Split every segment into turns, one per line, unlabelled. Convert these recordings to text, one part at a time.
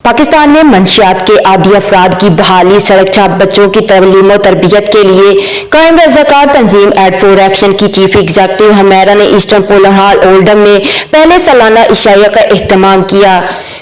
पाकिस्तान में मंशियात के आदी अफराद की बहाली, सड़क छाप बच्चों की तालीम और तरबियत के लिए कायम रज़ाकार तंजीम एड फॉर एक्शन की चीफ एग्जीक्यूटिव हमेरा ने ईस्टर्न पोलर हॉल ओल्डम में पहले सालाना इशाया का एहतमाम किया।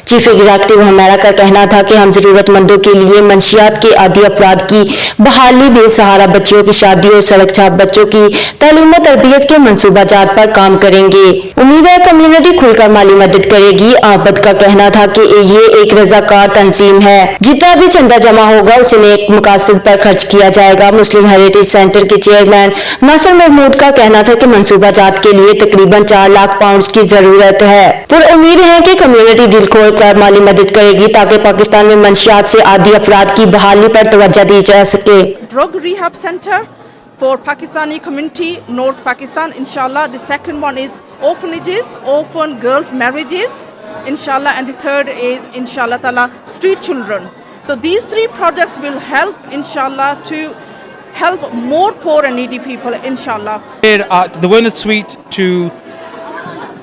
चीफ एग्जीक्यूटिव हमेरा का कहना था कि हम जरूरतमंदों के लिए मंशियात के आदी अफराद की बहाली, बेसहारा बच्चों की शादी और सड़क छाप बच्चों की तालीम और तरबियत के मंसूबाजात पर काम करेंगे। उम्मीद है कम्युनिटी खुलकर माली मदद करेगी। आबद का कहना था कि ये एक रज़ाकार तंजीम है, जितना भी चंदा जमा होगा उसे नेक मकासद पर खर्च किया जाएगा। मुस्लिम हेरिटेज सेंटर के चेयरमैन नासिर महमूद का कहना था कि मंसूबाजात के लिए तकरीबन 4 लाख पाउंड की जरूरत है। पर उम्मीद है कि कम्युनिटी दिल खोल कर माली मदद करेगी ताकि पाकिस्तान में मंशियात से आदी अफराद की बहाली पर तवज्जो दी जा सके।
Drug rehab center for Pakistani community, North Pakistan, inshallah. The second one is orphanages, orphan girls marriages, inshallah. And the third is, inshallah ta'ala, street children. So these 3 projects will help, inshallah, to help more poor and needy people, inshallah.
Here at the Werneth Suite to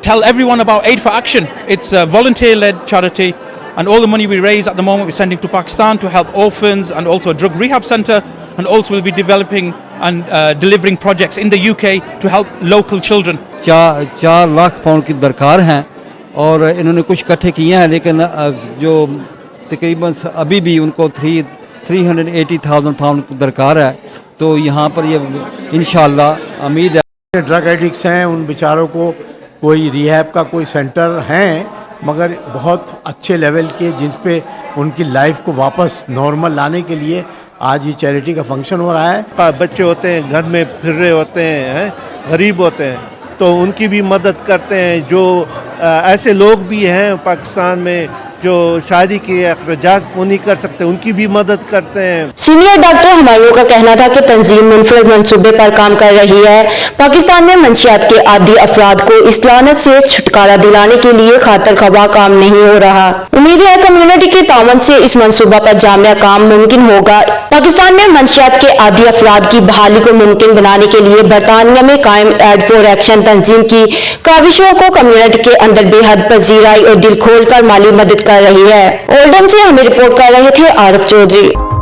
tell everyone about Aid for Action. It's a volunteer-led charity, and all the money we raise at the moment we're sending to Pakistan to help orphans and also a drug rehab center, and also we'll be developing and delivering projects in the UK to help local children.
4 lakh pound की दरकार हैं और इन्होंने कुछ इकट्ठे किए हैं, लेकिन जो तकरीबन अभी भी उनको 380,000 पाउंड की दरकार है। तो यहाँ पर ये इंशाल्लाह उम्मीद है।
ड्रग एडिक्ट्स हैं, उन बेचारों को कोई रिहैब का कोई सेंटर हैं, मगर बहुत अच्छे लेवल के, जिस पे उनकी लाइफ को वापस नॉर्मल लाने के लिए आज ये चैरिटी का फंक्शन हो रहा है।
बच्चे होते हैं घर में फिर रहे होते हैं, गरीब होते हैं, तो उनकी भी मदद करते हैं। जो ऐसे लोग भी हैं पाकिस्तान में जो शादी के अखराजात वो नहीं कर सकते, उनकी भी मदद करते हैं।
सीनियर डॉक्टर हुमायूं का कहना था कि तंजीम मुनफरद मंसूबे पर काम कर रही है। पाकिस्तान में मंशियात के आदी अफराद को इस लानत से छुटकारा दिलाने के लिए खातर खबा काम नहीं हो रहा। उम्मीद है कम्युनिटी के तावन से इस मंसूबा पर जामिया काम मुमकिन होगा। पाकिस्तान में मंशियात के आदी अफराद की बहाली को मुमकिन बनाने के लिए बरतानिया में कायम एड फॉर एक्शन तंजीम की काविशों को कम्युनिटी के अंदर बेहद पजीराई और दिल खोल कर माली मदद कर रही है। ओल्डम से हमें रिपोर्ट कर रहे थे आरिफ चौधरी।